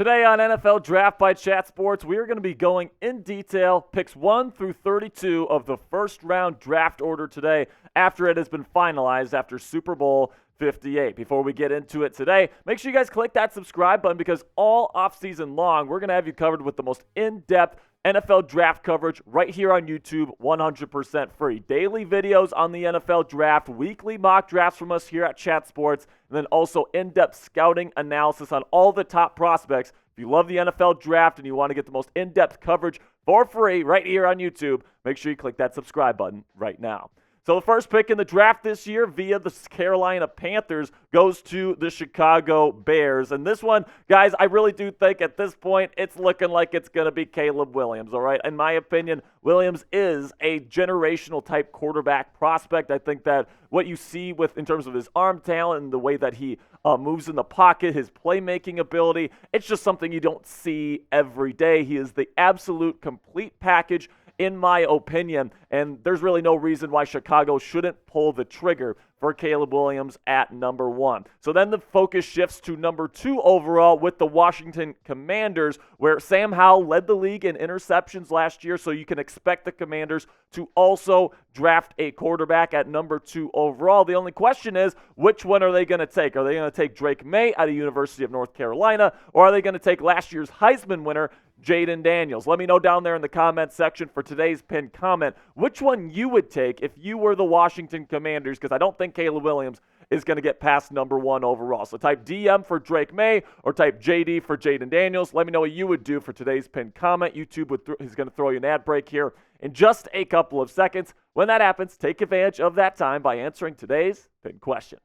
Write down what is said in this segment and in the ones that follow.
Today on NFL Draft by Chat Sports, we are going to be going in detail, picks 1 through 32 of the first round draft order today after it has been finalized after Super Bowl 58. Before we get into it today, make sure you guys click that subscribe button because all offseason long, we're going to have you covered with the most in-depth NFL draft coverage right here on YouTube, 100% free. Daily videos on the NFL draft, weekly mock drafts from us here at Chat Sports, and then also in-depth scouting analysis on all the top prospects. If you love the NFL draft and you want to get the most in-depth coverage for free right here on YouTube, make sure you click that subscribe button right now. So the first pick in the draft this year via the Carolina Panthers goes to the Chicago Bears. And this one, guys, I really do think at this point it's looking like it's going to be Caleb Williams, all right? In my opinion, Williams is a generational type quarterback prospect. I think that what you see with in terms of his arm talent and the way that he moves in the pocket, his playmaking ability, it's just something you don't see every day. He is the absolute complete package, in my opinion, and there's really no reason why Chicago shouldn't pull the trigger for Caleb Williams at number 1. So then the focus shifts to number 2 overall with the Washington Commanders, where Sam Howell led the league in interceptions last year, so you can expect the Commanders to also draft a quarterback at number 2 overall. The only question is, which one are they going to take? Are they going to take Drake Maye out of University of North Carolina, or are they going to take last year's Heisman winner, Jayden Daniels? Let me know down there in the comment section for today's pinned comment which one you would take if you were the Washington Commanders, because I don't think Caleb Williams is going to get past number 1 overall. So type DM for Drake Maye or type JD for Jayden Daniels. Let me know what you would do for today's pinned comment. YouTube is going to throw you an ad break here in just a couple of seconds. When that happens, take advantage of that time by answering today's pinned question.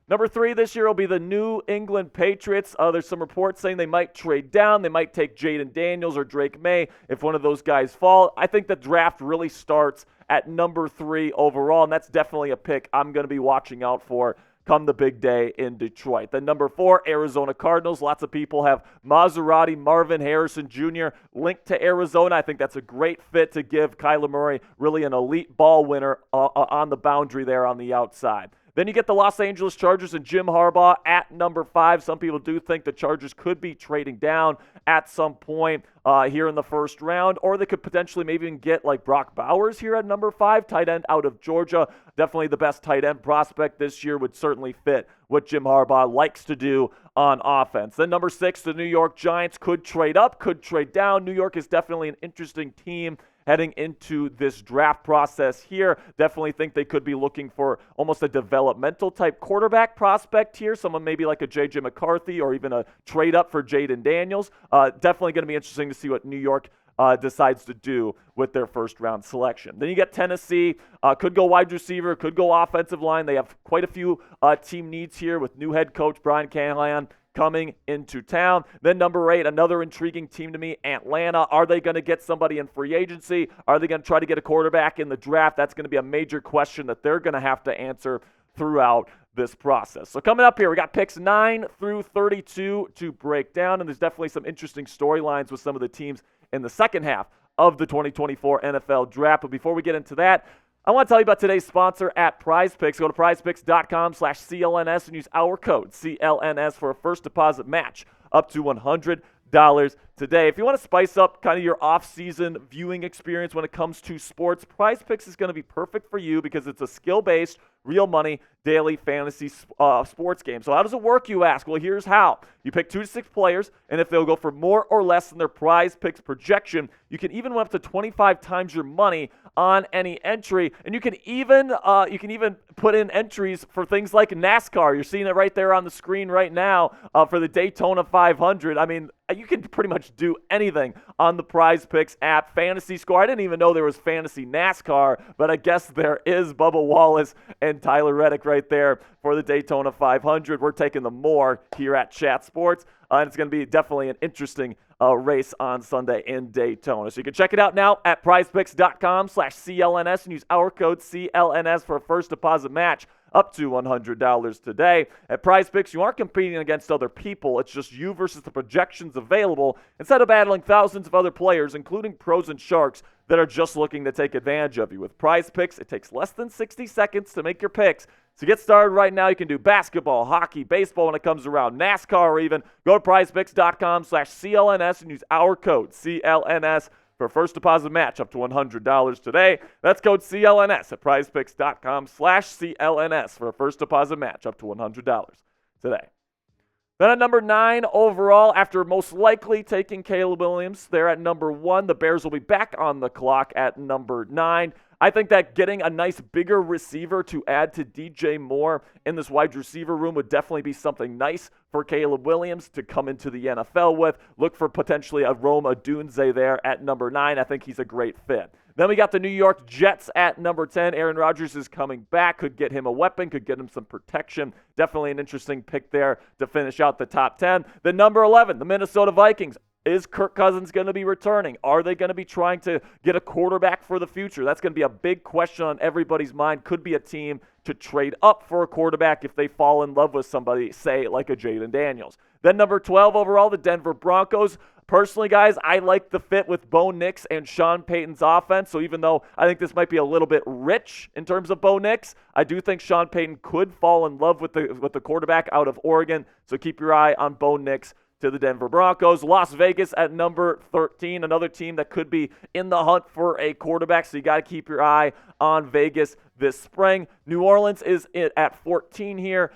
Number 3 this year will be the New England Patriots. There's some reports saying they might trade down. They might take Jayden Daniels or Drake Maye if one of those guys fall. I think the draft really starts at number 3 overall, and that's definitely a pick I'm going to be watching out for come the big day in Detroit. Then number 4, Arizona Cardinals. Lots of people have Maserati Marvin Harrison Jr. linked to Arizona. I think that's a great fit to give Kyler Murray really an elite ball winner on the boundary there on the outside. Then you get the Los Angeles Chargers and Jim Harbaugh at number 5. Some people do think the Chargers could be trading down at some point here in the first round, or they could potentially maybe even get like Brock Bowers here at number 5, tight end out of Georgia. Definitely the best tight end prospect this year, would certainly fit what Jim Harbaugh likes to do on offense. Then number 6, the New York Giants could trade up, could trade down. New York is definitely an interesting team heading into this draft process here. Definitely think they could be looking for almost a developmental type quarterback prospect here, someone maybe like a J.J. McCarthy or even a trade up for Jayden Daniels. Definitely going to be interesting to see what New York decides to do with their first round selection. Then you get Tennessee, could go wide receiver, could go offensive line. They have quite a few team needs here with new head coach Brian Callahan coming into town. Then number 8, another intriguing team to me, Atlanta. Are they going to get somebody in free agency? Are they going to try to get a quarterback in the draft? That's going to be a major question that they're going to have to answer throughout this process. So coming up here, we got picks 9 through 32 to break down, and there's definitely some interesting storylines with some of the teams in the second half of the 2024 NFL Draft. But before we get into that, I want to tell you about today's sponsor at Prize Picks. Go to prizepicks.com/CLNS and use our code CLNS for a first deposit match up to $100 today. If you want to spice up kind of your off-season viewing experience when it comes to sports, Prize Picks is going to be perfect for you because it's a skill-based, real money, daily fantasy sports game. So how does it work, you ask? Well, here's how. You pick 2 to 6 players, and if they'll go for more or less than their Prize Picks projection, you can even win up to 25 times your money on any entry. And you can even put in entries for things like NASCAR. You're seeing it right there on the screen right now for the Daytona 500. I mean, you can pretty much do anything on the Prize Picks app. Fantasy Score, I didn't even know there was Fantasy NASCAR, but I guess there is. Bubba Wallace and Tyler Reddick right there for the Daytona 500. We're taking the more here at Chat Sports, and it's going to be definitely an interesting race on Sunday in Daytona. So you can check it out now at prizepicks.com/CLNS and use our code CLNS for a first deposit match up to $100 today. At Prize Picks, you aren't competing against other people. It's just you versus the projections available instead of battling thousands of other players, including pros and sharks, that are just looking to take advantage of you. With Prize Picks, it takes less than 60 seconds to make your picks. So get started right now. You can do basketball, hockey, baseball when it comes around, NASCAR or even. Go to prizepicks.com/CLNS and use our code CLNS for a first deposit match up to $100 today. That's code CLNS at prizepicks.com/CLNS for a first deposit match up to $100 today. Then at number 9 overall, after most likely taking Caleb Williams, they're at number 1. The Bears will be back on the clock at number 9. I think that getting a nice bigger receiver to add to DJ Moore in this wide receiver room would definitely be something nice for Caleb Williams to come into the NFL with. Look for potentially a Rome Odunze there at number 9. I think he's a great fit. Then we got the New York Jets at number 10. Aaron Rodgers is coming back. Could get him a weapon, could get him some protection. Definitely an interesting pick there to finish out the top 10. Then number 11, the Minnesota Vikings. Is Kirk Cousins going to be returning? Are they going to be trying to get a quarterback for the future? That's going to be a big question on everybody's mind. Could be a team to trade up for a quarterback if they fall in love with somebody, say, like a Jayden Daniels. Then number 12 overall, the Denver Broncos. Personally, guys, I like the fit with Bo Nix and Sean Payton's offense. So even though I think this might be a little bit rich in terms of Bo Nix, I do think Sean Payton could fall in love with the quarterback out of Oregon. So keep your eye on Bo Nix to the Denver Broncos. Las Vegas at number 13, another team that could be in the hunt for a quarterback, so you got to keep your eye on Vegas this spring. New Orleans is at 14 here.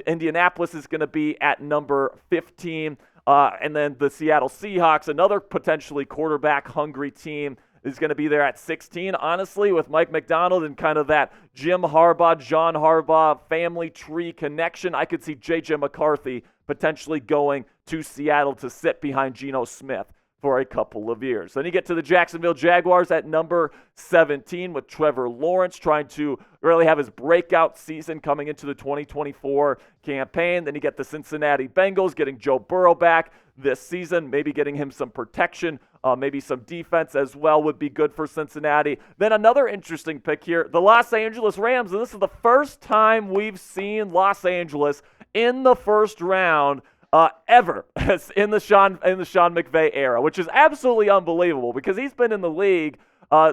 Indianapolis is going to be at number 15. And then the Seattle Seahawks, another potentially quarterback-hungry team, is going to be there at 16. Honestly, with Mike McDonald and kind of that Jim Harbaugh, John Harbaugh family tree connection, I could see J.J. McCarthy potentially going to Seattle to sit behind Geno Smith for a couple of years. Then you get to the Jacksonville Jaguars at number 17 with Trevor Lawrence trying to really have his breakout season coming into the 2024 campaign. Then you get the Cincinnati Bengals getting Joe Burrow back this season, maybe getting him some protection, maybe some defense as well would be good for Cincinnati. Then another interesting pick here, the Los Angeles Rams, and this is the first time we've seen Los Angeles in the first round ever in the Sean McVay era, which is absolutely unbelievable because he's been in the league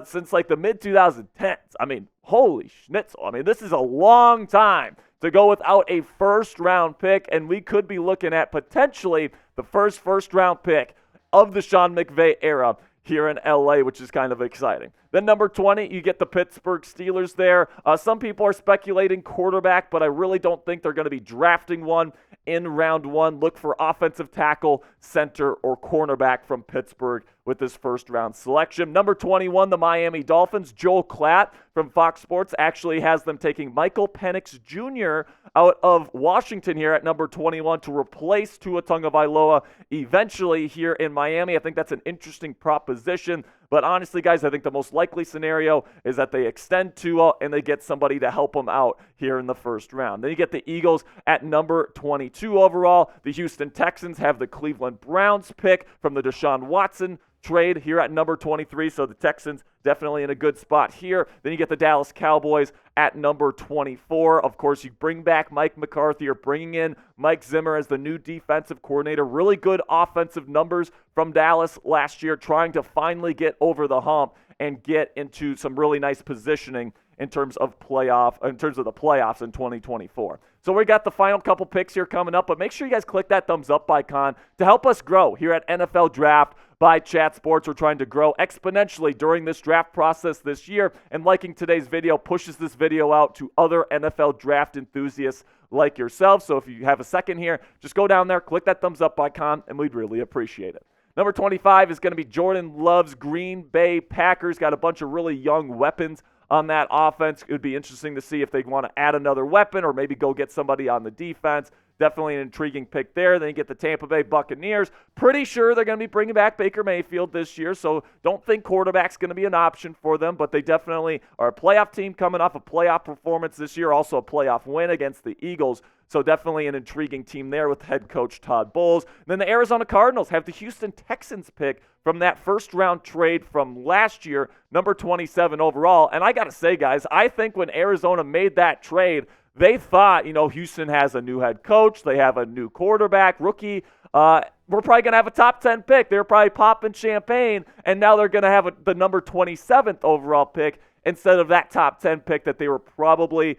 since like the mid-2010s. I mean, holy schnitzel. I mean, this is a long time to go without a first-round pick, and we could be looking at potentially the first-round pick of the Sean McVay era here in LA, which is kind of exciting. Then number 20, you get the Pittsburgh Steelers there. Some people are speculating quarterback, but I really don't think they're going to be drafting one in round 1. Look for offensive tackle, center, or cornerback from Pittsburgh with this first-round selection. Number 21, the Miami Dolphins. Joel Klatt from Fox Sports actually has them taking Michael Penix Jr. out of Washington here at number 21 to replace Tua Tagovailoa eventually here in Miami. I think that's an interesting proposition. But honestly, guys, I think the most likely scenario is that they extend Tua and they get somebody to help them out here in the first round. Then you get the Eagles at number 22 overall. The Houston Texans have the Cleveland Browns pick from the Deshaun Watson trade here at number 23, so the Texans definitely in a good spot here. Then you get the Dallas Cowboys at number 24. Of course, you bring back Mike McCarthy. You're bringing in Mike Zimmer as the new defensive coordinator. Really good offensive numbers from Dallas last year, trying to finally get over the hump and get into some really nice positioning in terms of the playoffs in 2024. So we got the final couple picks here coming up, but make sure you guys click that thumbs up icon to help us grow here at NFL Draft by Chat Sports. We're trying to grow exponentially during this draft process this year, and liking today's video pushes this video out to other NFL draft enthusiasts like yourself. So if you have a second here, just go down there, click that thumbs up icon, and we'd really appreciate it. Number 25 is going to be Jordan Love's Green Bay Packers. Got a bunch of really young weapons on that offense. It would be interesting to see if they want to add another weapon or maybe go get somebody on the defense. Definitely an intriguing pick there. Then you get the Tampa Bay Buccaneers. Pretty sure they're going to be bringing back Baker Mayfield this year, so don't think quarterback's going to be an option for them, but they definitely are a playoff team coming off a playoff performance this year, also a playoff win against the Eagles. So definitely an intriguing team there with head coach Todd Bowles. And then the Arizona Cardinals have the Houston Texans pick from that first-round trade from last year, number 27 overall. And I got to say, guys, I think when Arizona made that trade, they thought, Houston has a new head coach. They have a new quarterback, rookie. We're probably going to have a top 10 pick. They're probably popping champagne, and now they're going to have the number 27th overall pick instead of that top 10 pick that they were probably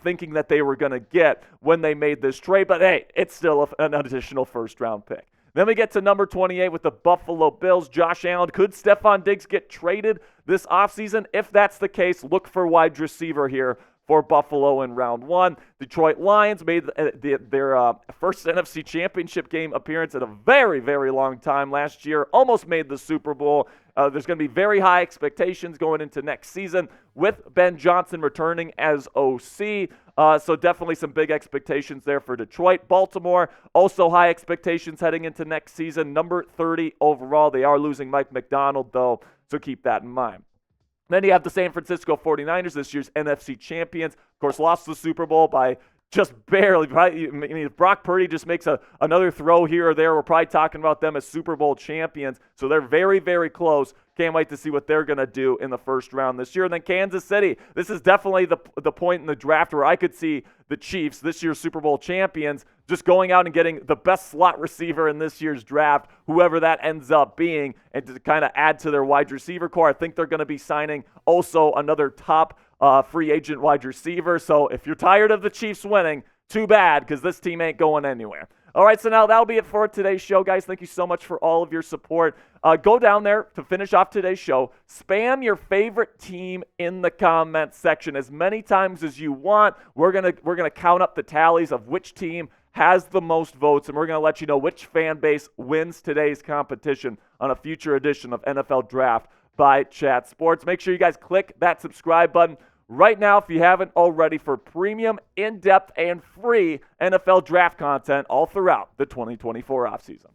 thinking that they were going to get when they made this trade. But, hey, it's still an additional first-round pick. Then we get to number 28 with the Buffalo Bills. Josh Allen. Could Stephon Diggs get traded this offseason? If that's the case, look for wide receiver here for Buffalo in round one. Detroit Lions made their first NFC Championship game appearance in a very, very long time last year. Almost made the Super Bowl. There's going to be very high expectations going into next season with Ben Johnson returning as OC. So definitely some big expectations there for Detroit. Baltimore, also high expectations heading into next season. Number 30 overall. They are losing Mike McDonald, though, so keep that in mind. Then you have the San Francisco 49ers, this year's NFC champions. Of course, lost the Super Bowl by just barely. If Brock Purdy just makes another throw here or there, we're probably talking about them as Super Bowl champions. So they're very, very close. Can't wait to see what they're going to do in the first round this year. And then Kansas City. This is definitely the point in the draft where I could see the Chiefs, this year's Super Bowl champions, just going out and getting the best slot receiver in this year's draft, whoever that ends up being, and to kind of add to their wide receiver core. I think they're going to be signing also another top free agent wide receiver. So if you're tired of the Chiefs winning, too bad, because this team ain't going anywhere. All right, so now that'll be it for today's show, guys. Thank you so much for all of your support. Go down there to finish off today's show. Spam your favorite team in the comment section as many times as you want. We're gonna count up the tallies of which team has the most votes, and we're going to let you know which fan base wins today's competition on a future edition of NFL Draft by Chat Sports. Make sure you guys click that subscribe button right now if you haven't already for premium, in-depth, and free NFL draft content all throughout the 2024 offseason.